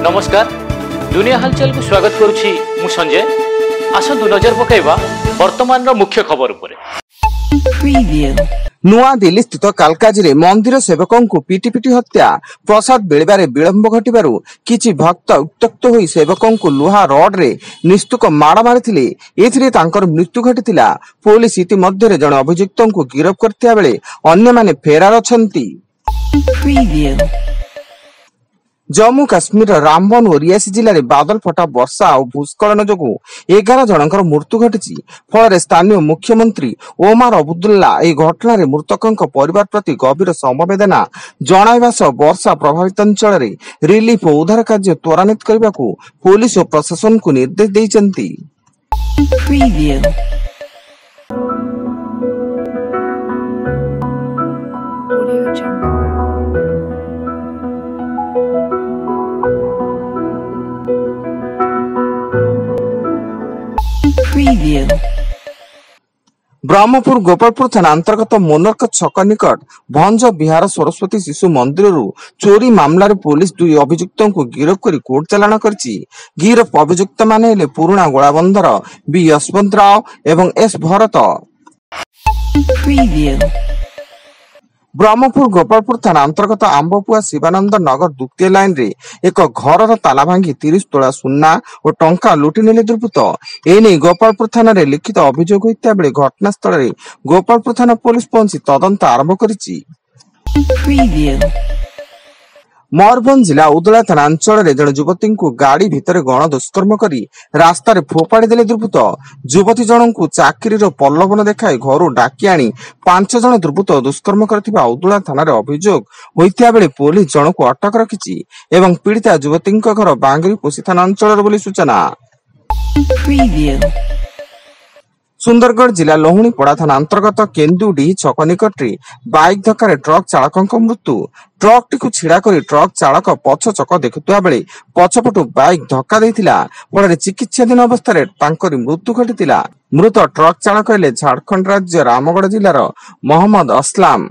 नमस्कार दुनिया हालचाल को स्वागत करुछि मु संजय। आसंतु नजर पकाइबा वर्तमान मुख्य खबर उपरे। नुआ दिल्ली स्थित कालकाजी मंदिर सेवकों को पिटी पिटी हत्या प्रसाद मिलबारे विलंब घटिबारु किछि भक्त उत्त्यक्त होई सेवकों को लुहा रड रे निस्तुक माड़ मारिथिले। एथिरे तांकर मृत्यु घटिथिला। पुलिस इतिमध्ये जण अभियुक्तों को गिरफ्त करथिया बेले अन्य माने फेरार अछंती। जम्मू काश्मीर रामबन और रियासी जिले में बादल फटा वर्षा और भूस्खलन जो 11 जनकर मृत्यु घटी। फल स्थानीय मुख्यमंत्री ओमार अब्दुल्ला यह घटना मृतकों परिवार प्रति गभीर समवेदना जणाइबा सह वर्षा प्रभावित अंचल में रिलीफ और उद्धार कार्य त्वरान्वित करने को पुलिस और प्रशासन को निर्देश देइछन्ति। ब्रह्मपुर गोपालपुर थाना अंतर्गत मोनरक छक निकट भंज विहार सरस्वती शिशु मंदिर चोरी मामला पुलिस 2 अभियुक्तों को गिरफ्त कर कोर्ट चालाण करछि। गिरफ्त अभियुक्त माने हेले पुराणा गोलाबंदर बी यशवंत राव एवं एस भरत। ब्रह्मपुर गोपालपुर थाना अंतर्गत आंबपुआ शिवानंद नगर द्वितीय लाइन रे एक घर ताला भांगी 30 तोला सुना और टंका लुटि नेले दुर्बृत्त। एने गोपालपुर थाना रे लिखित अभियोग होइता बेले घटनास्थल रे गोपालपुर थाना पुलिस पहुंची तदंत आरंभ करिछि। मयूरभंज जिला उदला थाना अंचल जन युवती को गाड़ी भितर गण दुष्कर्म कर रास्तार फोपाड़ी देले दुर्बृत्त। युवती जन को चाकरी प्रलोभन देखाई घर डाकी आनी 5 जन दुर्बृत्त दुष्कर्म करथिबा उदला थाना अभियोग होइता बेले पुलिस जन को अटक रखिछि एवं पीड़िता युवती घर बांगरी पोसी थाना अंचल बोली सूचना। सुंदरगढ़ जिला लोहुणीपड़ा थाना अंतर्गत केन्दुडी छक निकट बाइक धक्का ट्रक चालकों मृत्यु। ट्रक टी छिड़ा कर ट्रक चालक पछ चक देखुवा बेले पछपटु बाइक धक्का देइथिला। फल चिकित्साधीन अवस्था मृत्यु घटिथिला। मृत ट्रक चालक हेले झारखंड राज्य रामगढ़ जिलार मोहम्मद असलाम।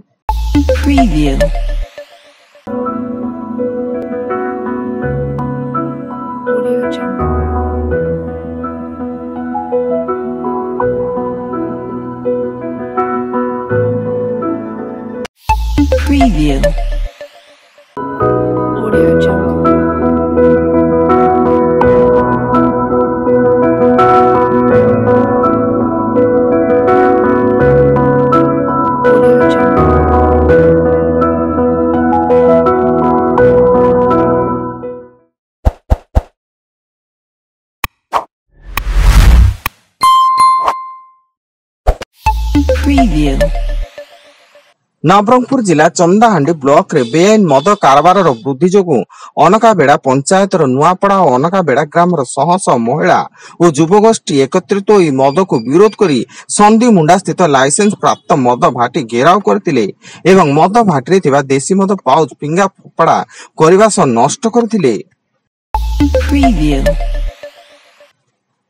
नवरंगपुर जिला चंदाहांडी ब्लॉक रे बेआईन मद कारबार वृद्धि जोगु अनकाबेड़ा पंचायत नुआपड़ा और अनकाबेड़ा ग्राम शह शह महिला और युवगोष्ठी एकत्रित होई मद को विरोध करी संधि मुंडा स्थित लाइसेंस प्राप्त मद भाटी घेराव करथिले एवं मद भाटी थिबा देशी मद पाउच पिंगा फोपड़ा करबा सह नष्ट करथिले।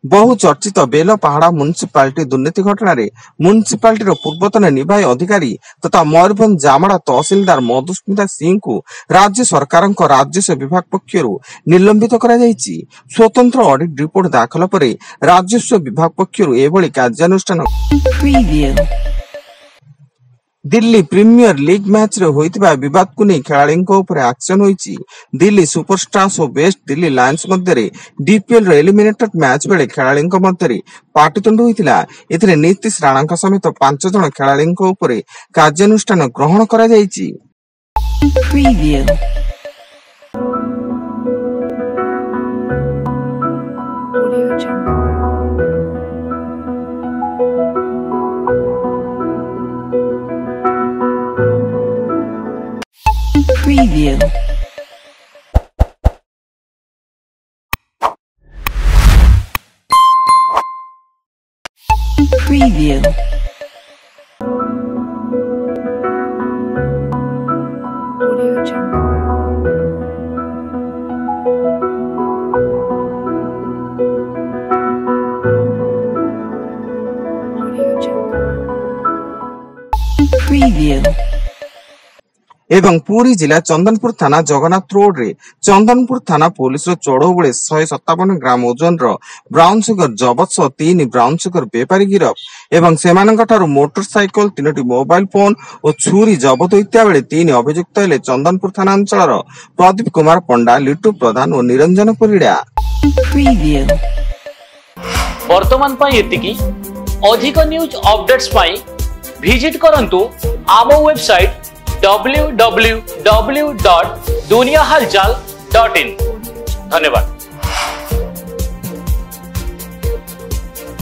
बहु चर्चित बेलपहाड़ा म्युनिसिपालिटी दुर्नीति घटना रे म्युनिसिपालिटी पूर्वतन निर्वाही अधिकारी तथा मयूरभंज जामड़ा तहसीलदार मधुस्मिता सिंह को राज्य सरकार राजस्व विभाग पक्षर निलंबित करा जायछि। स्वतंत्र ऑडिट रिपोर्ट दाखल पर राजस्व विभाग पक्षर एभली कार्यानुष्ठान। दिल्ली प्रीमियर लीग मैच रे होइतिबा विवाद को नहीं खेलाड़ींको ऊपर एक्शन होइछि। दिल्ली सुपरस्टार्स और वेस्ट दिल्ली लायंस मध्य डीपीएल रे एलिमिनेटेड मैच बेले खेलाड़ींको मध्य पाटितुंड होइतिला। एथिरे नीतीश राणांका समेत 5 जन खेलाड़ींको ऊपर कार्यानुष्ठान ग्रहण करा जायछि। एवं पुरी जिला चंदनपुर थाना जगन्नाथ रोड रे चंदनपुर थाना पुलिस चढ़ऊ बेले 157 ग्राम ओजन ब्राउन सुगर जबत सह 3 ब्राउन सुगर बेपारी गिरफ एवं सेमानंकठारु मोटरसाइकल 3टी मोबाइल फोन और छुरी जबत होइता बेले 3 अभियुक्त हेले चंदनपुर थाना अंचल प्रदीप कुमार पंडा, लिटू प्रधान और निरंजन परिड़ा। वर्तमान पाई एतिकी अधिक न्यूज अपडेट्स पाई विजिट करंतु आम वेबसाइट www.duniyahalchal.in। धन्यवाद।